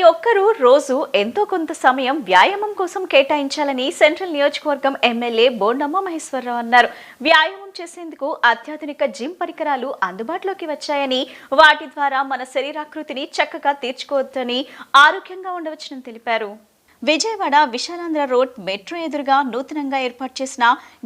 ప్రతి ఒక్కరూ రోజు ఎంతో కొంత సమయం వ్యాయామం కోసం కేటాయించాలని సెంట్రల్ నియోజకవర్గం ఎమ్మెల్యే బోండమ్మ మహేశ్వరరావు అన్నారు. వ్యాయామం చేసేందుకు అత్యాధునిక జిమ్ పరికరాలు అందుబాటులోకి వచ్చాయని, వాటి ద్వారా మన శరీరాకృతిని చక్కగా తీర్చుకోవచ్చని, ఆరోగ్యంగా ఉండవచ్చని తెలిపారు. విజయవాడ విశాలాంధ్ర రోడ్ మెట్రో ఎదురుగా నూతనంగా ఏర్పాటు చేసిన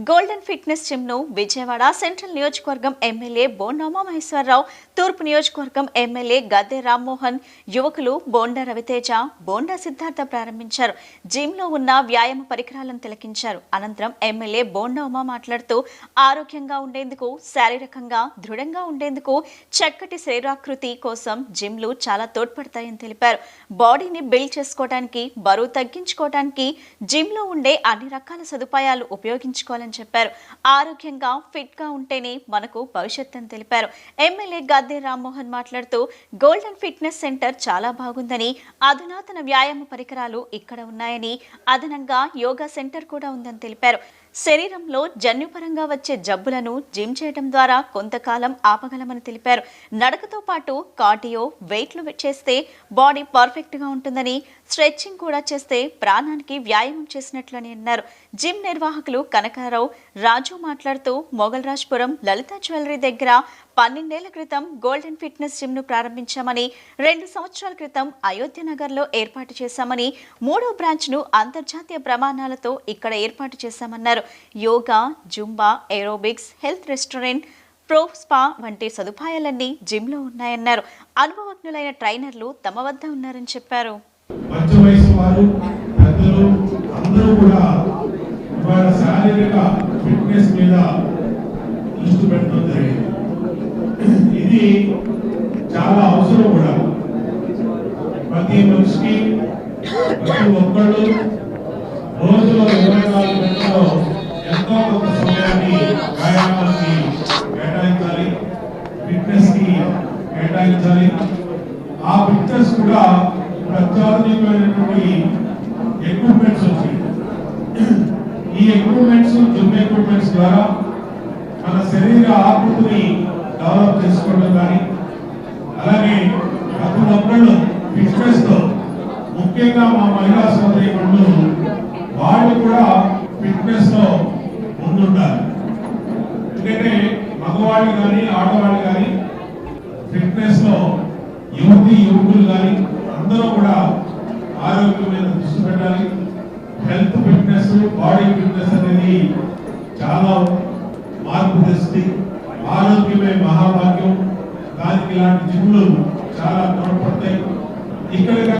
గోల్డెన్ ఫిట్నెస్ జిమ్ ను విజయవాడ సెంట్రల్ నియోజకవర్గం ఎమ్మెల్యే బోండమ్మ మహేశ్వరరావు, తూర్పు నియోజకవర్గం ఎమ్మెల్యే గద్దె రామ్మోహన్, యువకులు బోండా రవితేజ, బోండా సిద్ధార్థ ప్రారంభించారు. జిమ్ లో ఉన్న వ్యాయామ పరికరాలను తిలకించారు. అనంతరం ఎమ్మెల్యే బోండమ్మ మాట్లాడుతూ ఆరోగ్యంగా ఉండేందుకు, శారీరకంగా దృఢంగా ఉండేందుకు చక్కటి శరీరాకృతి కోసం జిమ్లు చాలా తోడ్పడతాయని తెలిపారు. బాడీని బిల్డ్ చేసుకోవడానికి, బరువు తగ్గించుకోవడానికి జిమ్ లో ఉండే అన్ని రకాల సదుపాయాలు ఉపయోగించుకోవాలని చెప్పారు. ఆరోగ్యంగా ఫిట్ గా ఉంటేనే మనకు భవిష్యత్తు అని తెలిపారు. ఎమ్మెల్యే గద్దె రామ్మోహన్ మాట్లాడుతూ గోల్డెన్ ఫిట్నెస్ సెంటర్ చాలా బాగుందని, అధునాతన వ్యాయామ పరికరాలు ఇక్కడ ఉన్నాయని, అదనంగా యోగా సెంటర్ కూడా ఉందని తెలిపారు. శరీరంలో జన్యుపరంగా వచ్చే జబ్బులను జిమ్ చేయడం ద్వారా కొంతకాలం ఆపగలమని తెలిపారు. నడకతో పాటు కార్డియో, వెయిట్లు చేస్తే బాడీ పర్ఫెక్ట్ గా ఉంటుందని, స్ట్రెచ్చింగ్ కూడా చేస్తే ప్రాణానికి వ్యాయామం చేసినట్లని అన్నారు. జిమ్ నిర్వాహకులు కనకారావు, రాజు మాట్లాడుతూ మొగల్రాజ్పురం లలితా జ్యువెలరీ దగ్గర 12 ఏళ్ల క్రితం గోల్డెన్ ఫిట్నెస్ జిమ్ ను ప్రారంభించామని, 2 సంవత్సరాల క్రితం అయోధ్య నగర్ లో ఏర్పాటు చేశామని, 3వ బ్రాంచ్ ను అంతర్జాతీయ ప్రమాణాలతో ఇక్కడ ఏర్పాటు చేశామన్నారు. Yoga, Zumba, aerobics, health restaurant, pro spa వంటి సదుపాయాలన్నీ జిమ్ లో ఉన్నాయన్నారు. అనుభవజ్ఞులైన ట్రైనర్లు తమ వద్ద ఉన్నారని చెప్పారు. ఇది చాలా అవసరం కూడా. ప్రతి మనిషికి, ప్రతి ఒక్కళ్ళు రోజులో 24 గంటల్లో ఎంతో కొంత సమయాన్ని వ్యాయామానికి కేటాయించాలి, ఫిట్నెస్ కి కేటాయించాలి. ఆ ఫిట్నెస్ కూడా ప్రత్యాధునికమైనటువంటి ఎక్విప్మెంట్స్ వచ్చాయి. ఈ ఎక్విప్మెంట్స్, జిమ్ ఎక్విప్మెంట్స్ ద్వారా మన శరీర ఆకృతిని డెవలప్ చేసుకోవడం కానీ, అలాగే ప్రతి ఒక్కళ్ళు ఫిట్నెస్ తో, ముఖ్యంగా మా మహిళా సోదరీమణులు, వాళ్ళు కూడా ఫిట్నెస్ లో ముందుండాలి. ఎందుకంటే మగవాళ్ళు కానీ, ఆడవాళ్ళు కానీ, ఫిట్నెస్ లో యువకులు కానీ అందరూ కూడా ఆరోగ్యం మీద దృష్టి పెట్టాలి. హెల్త్ ఫిట్నెస్, బాడీ ఫిట్నెస్ అనేది చాలా మార్పు తెస్తుంది. ఆరోగ్యమే మహాభాగ్యం. దానికి ఇలాంటి జిమ్లు చాలా తోడ్పడతాయి. ఇక్కడ